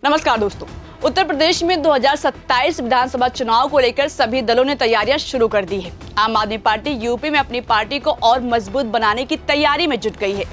नमस्कार दोस्तों। उत्तर प्रदेश में 2027 विधानसभा चुनाव को लेकर सभी दलों ने तैयारियां शुरू कर दी है। आम आदमी पार्टी यूपी में अपनी पार्टी को और मजबूत बनाने की तैयारी में जुट गई है।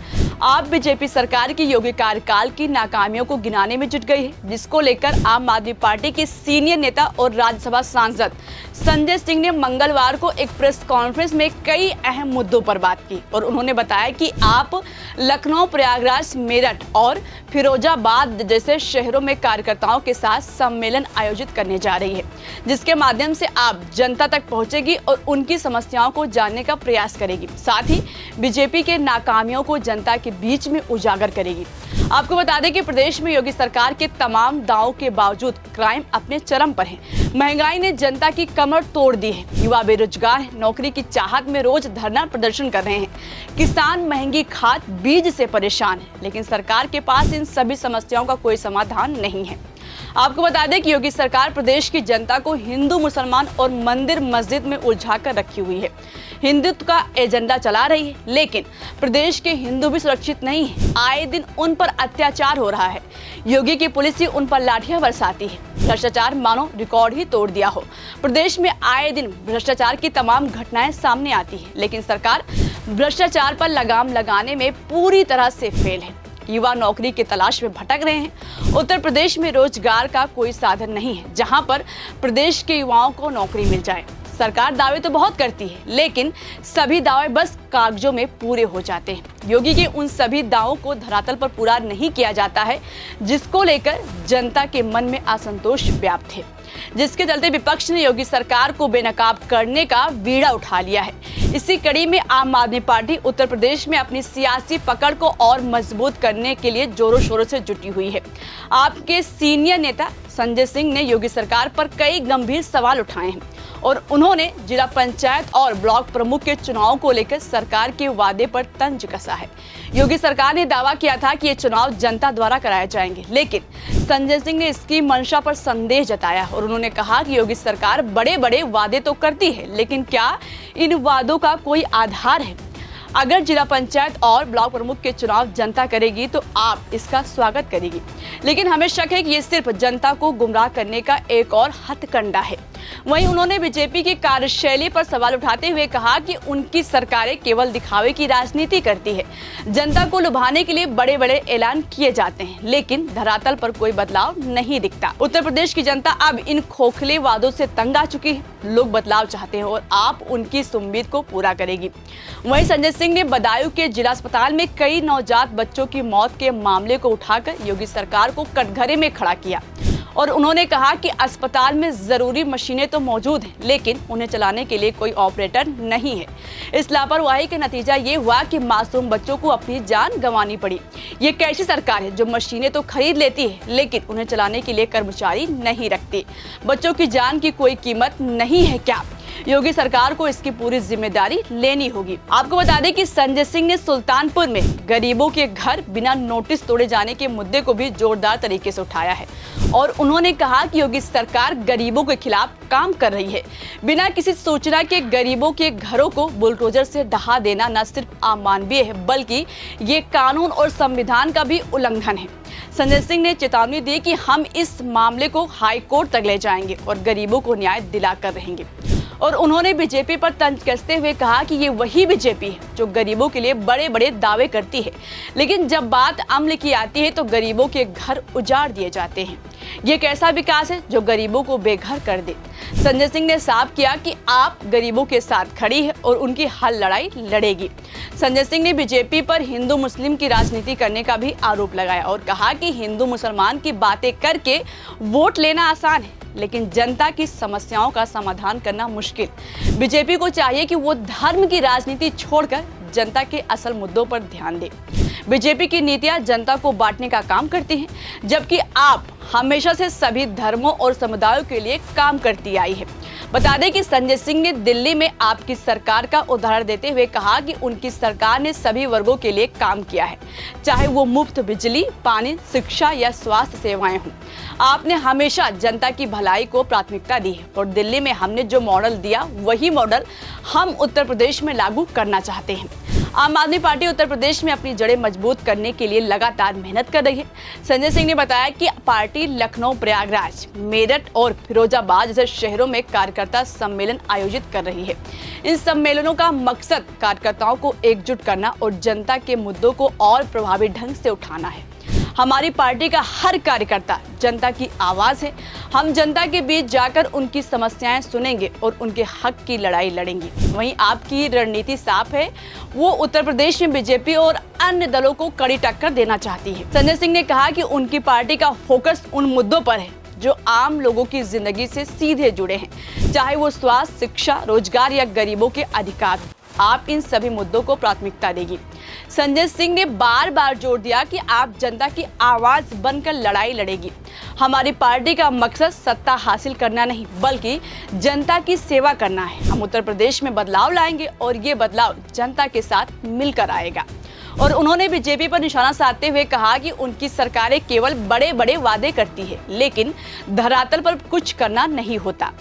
आप बीजेपी सरकार की योगी कार्यकाल की नाकामियों को गिनाने में जुट गई है, जिसको लेकर आम आदमी पार्टी के सीनियर नेता और राज्यसभा सांसद संजय सिंह ने मंगलवार को एक प्रेस कॉन्फ्रेंस में कई अहम मुद्दों पर बात की और उन्होंने बताया कि आप लखनऊ, प्रयागराज, मेरठ और फिरोजाबाद जैसे शहरों में कार्यकर्ताओं के साथ सम्मेलन आयोजित करने जा रही है, जिसके माध्यम से आप जनता तक पहुंचेगी और उनकी समस्याओं को जानने का प्रयास करेगी। साथ ही बीजेपी के नाकामियों को जनता के बीच में उजागर करेगी। आपको बता दें कि प्रदेश में योगी सरकार के तमाम दावों के बावजूद क्राइम अपने चरम पर है। महंगाई ने जनता की कमर तोड़ दी है। युवा बेरोजगार है, नौकरी की चाहत में रोज धरना प्रदर्शन कर रहे हैं। किसान महंगी खाद बीज से परेशान है, लेकिन सरकार के पास इन सभी समस्याओं का कोई समाधान नहीं है। आपको बता दें कि योगी सरकार प्रदेश की जनता को हिंदू, मुसलमान और मंदिर मस्जिद में उलझा कर रखी हुई है। हिंदुत्व का एजेंडा चला रही है, लेकिन प्रदेश के हिंदू भी सुरक्षित नहीं है। आए दिन उन पर अत्याचार हो रहा है। योगी की पुलिस ही उन पर लाठियां बरसाती है। भ्रष्टाचार मानो रिकॉर्ड ही तोड़ दिया हो। प्रदेश में आए दिन भ्रष्टाचार की तमाम घटनाएं सामने आती है, लेकिन सरकार भ्रष्टाचार पर लगाम लगाने में पूरी तरह से फेल है। युवा नौकरी की तलाश में भटक रहे हैं। उत्तर प्रदेश में रोजगार का कोई साधन नहीं है जहां पर प्रदेश के युवाओं को नौकरी मिल जाए। सरकार दावे तो बहुत करती है, लेकिन सभी दावे बस कागजों में पूरे हो जाते हैं। योगी के उन सभी दावों को धरातल पर पूरा नहीं किया जाता है, जिसको लेकर जनता के मन में असंतोष व्याप्त है, जिसके चलते विपक्ष ने योगी सरकार को बेनकाब करने का बीड़ा उठा लिया है। इसी कड़ी में आम आदमी पार्टी उत्तर प्रदेश में अपनी सियासी पकड़ को और मजबूत करने के लिए जोरों शोरों से जुटी हुई है। आपके सीनियर नेता संजय सिंह ने योगी सरकार पर कई गंभीर सवाल उठाए हैं और उन्होंने जिला पंचायत और ब्लॉक प्रमुख के चुनाव को लेकर सरकार के वादे पर तंज कसा है। योगी सरकार ने दावा किया था कि ये चुनाव जनता द्वारा कराए जाएंगे, लेकिन संजय सिंह ने इसकी मंशा पर संदेह जताया और उन्होंने कहा कि योगी सरकार बड़े बड़े वादे तो करती है, लेकिन क्या इन वादों का कोई आधार है? अगर जिला पंचायत और ब्लॉक प्रमुख के चुनाव जनता करेगी तो आप इसका स्वागत करेगी, लेकिन हमें शक है कि ये सिर्फ जनता को गुमराह करने का एक और हथकंडा है। वहीं उन्होंने बीजेपी की कार्यशैली पर सवाल उठाते हुए कहा कि उनकी सरकारें केवल दिखावे की राजनीति करती है। जनता को लुभाने के लिए बड़े बड़े ऐलान किए जाते हैं, लेकिन धरातल पर कोई बदलाव नहीं दिखता। उत्तर प्रदेश की जनता अब इन खोखले वादों से तंग आ चुकी है। लोग बदलाव चाहते हैं और आप उनकी इस उम्मीद को पूरा करेगी। वहीं संजय सिंह ने बदायूं के जिला अस्पताल में कई नवजात बच्चों की मौत के मामले को उठाकर योगी सरकार को कटघरे में खड़ा किया और उन्होंने कहा कि अस्पताल में जरूरी मशीनें तो मौजूद हैं, लेकिन उन्हें चलाने के लिए कोई ऑपरेटर नहीं है। इस लापरवाही के नतीजा ये हुआ कि मासूम बच्चों को अपनी जान गंवानी पड़ी। ये कैसी सरकार है जो मशीनें तो खरीद लेती है, लेकिन उन्हें चलाने के लिए कर्मचारी नहीं रखती? बच्चों की जान की कोई कीमत नहीं है क्या? योगी सरकार को इसकी पूरी जिम्मेदारी लेनी होगी। आपको बता दें कि संजय सिंह ने सुल्तानपुर में गरीबों के घर बिना नोटिस तोड़े जाने के मुद्दे को भी जोरदार तरीके से उठाया है और उन्होंने कहा कि योगी सरकार गरीबों के खिलाफ काम कर रही है। बिना किसी सूचना के गरीबों के घरों को बुलडोजर से ढहा देना न सिर्फ अमानवीय है, बल्कि ये कानून और संविधान का भी उल्लंघन है। संजय सिंह ने चेतावनी दी कि हम इस मामले को हाई कोर्ट तक ले जाएंगे और गरीबों को न्याय दिलाकर रहेंगे। और उन्होंने बीजेपी पर तंज कसते हुए कहा कि ये वही बीजेपी है जो गरीबों के लिए बड़े बड़े दावे करती है, लेकिन जब बात अमल की आती है तो गरीबों के घर उजाड़ दिए जाते हैं। ये कैसा विकास है जो गरीबों को बेघर कर दे? संजय सिंह ने साफ किया कि आप गरीबों के साथ खड़ी है और उनकी हल लड़ाई लड़ेगी। संजय सिंह ने बीजेपी पर हिंदू मुस्लिम की राजनीति करने का भी आरोप लगाया और कहा कि हिंदू मुसलमान की बातें करके वोट लेना आसान है, लेकिन जनता की समस्याओं का समाधान करना मुश्किल। बीजेपी को चाहिए कि वो धर्म की राजनीति छोड़कर जनता के असल मुद्दों पर ध्यान दे। बीजेपी की नीतियां जनता को बांटने का काम करती हैं, जबकि आप हमेशा से सभी धर्मों और समुदायों के लिए काम करती आई है। बता दें कि संजय सिंह ने दिल्ली में आपकी सरकार का उदाहरण देते हुए कहा कि उनकी सरकार ने सभी वर्गों के लिए काम किया है, चाहे वो मुफ्त बिजली, पानी, शिक्षा या स्वास्थ्य सेवाएं हों। आपने हमेशा जनता की भलाई को प्राथमिकता दी है और दिल्ली में हमने जो मॉडल दिया वही मॉडल हम उत्तर प्रदेश में लागू करना चाहते हैं। आम आदमी पार्टी उत्तर प्रदेश में अपनी जड़ें मजबूत करने के लिए लगातार मेहनत कर रही है। संजय सिंह ने बताया कि पार्टी लखनऊ, प्रयागराज, मेरठ और फिरोजाबाद जैसे शहरों में कार्यकर्ता सम्मेलन आयोजित कर रही है। इन सम्मेलनों का मकसद कार्यकर्ताओं को एकजुट करना और जनता के मुद्दों को और प्रभावी ढंग से उठाना है। हमारी पार्टी का हर कार्यकर्ता जनता की आवाज है। हम जनता के बीच जाकर उनकी समस्याएं सुनेंगे और उनके हक की लड़ाई लड़ेंगे। वहीं आपकी रणनीति साफ है, वो उत्तर प्रदेश में बीजेपी और अन्य दलों को कड़ी टक्कर देना चाहती है। संजय सिंह ने कहा कि उनकी पार्टी का फोकस उन मुद्दों पर है जो आम लोगों की जिंदगी से सीधे जुड़े हैं, चाहे वो स्वास्थ्य, शिक्षा, रोजगार या गरीबों के अधिकार। आप इन सभी मुद्दों को प्राथमिकता देगी। संजय सिंह ने बार बार जोर दिया कि आप जनता की आवाज बनकर लड़ाई लड़ेगी। हमारी पार्टी का मकसद सत्ता हासिल करना नहीं, बल्कि जनता की सेवा करना है। हम उत्तर प्रदेश में बदलाव लाएंगे और ये बदलाव जनता के साथ मिलकर आएगा। और उन्होंने बीजेपी पर निशाना साधते हुए कहा कि उनकी सरकारें केवल बड़े बड़े वादे करती है, लेकिन धरातल पर कुछ करना नहीं होता।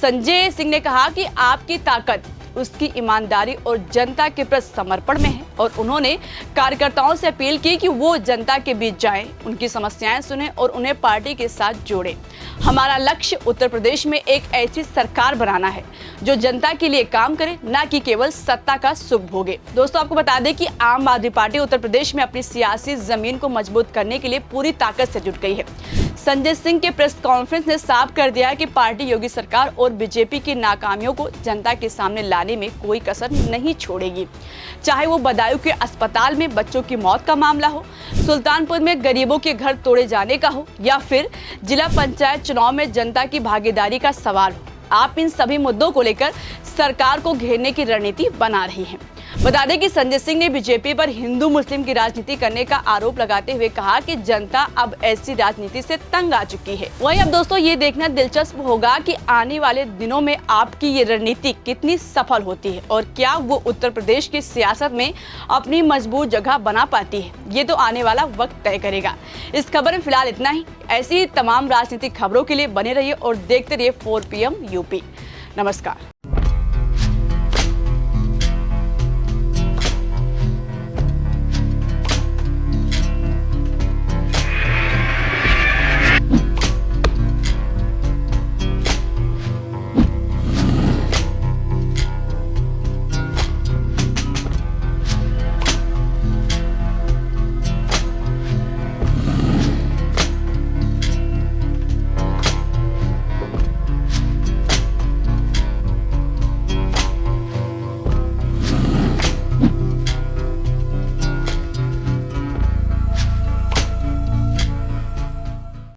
संजय सिंह ने कहा कि आपकी ताकत उसकी ईमानदारी और जनता के प्रति समर्पण में है और उन्होंने कार्यकर्ताओं से अपील की कि वो जनता के बीच जाएं, उनकी समस्याएं सुनें और उन्हें पार्टी के साथ जोड़ें। हमारा लक्ष्य उत्तर प्रदेश में एक ऐसी सरकार बनाना है जो जनता के लिए काम करे, न कि केवल सत्ता का सुख भोगे। दोस्तों, आपको बता दें कि आम आदमी पार्टी उत्तर प्रदेश में अपनी सियासी जमीन को मजबूत करने के लिए पूरी ताकत से जुट गई है। संजय सिंह के प्रेस कॉन्फ्रेंस ने साफ कर दिया कि पार्टी योगी सरकार और बीजेपी की नाकामियों को जनता के सामने लाने में कोई कसर नहीं छोड़ेगी। चाहे वो बदायूं के अस्पताल में बच्चों की मौत का मामला हो, सुल्तानपुर में गरीबों के घर तोड़े जाने का हो, या फिर जिला पंचायत चुनाव में जनता की भागीदारी का सवाल हो, आप इन सभी मुद्दों को लेकर सरकार को घेरने की रणनीति बना रही हैं। बता दें कि संजय सिंह ने बीजेपी पर हिंदू मुस्लिम की राजनीति करने का आरोप लगाते हुए कहा कि जनता अब ऐसी राजनीति से तंग आ चुकी है। वहीं अब दोस्तों, ये देखना दिलचस्प होगा कि आने वाले दिनों में आपकी ये रणनीति कितनी सफल होती है और क्या वो उत्तर प्रदेश की सियासत में अपनी मजबूत जगह बना पाती है। ये तो आने वाला वक्त तय करेगा। इस खबर में फिलहाल इतना ही। ऐसी तमाम राजनीतिक खबरों के लिए बने रहिए और देखते रहिए 4 PM यूपी। नमस्कार।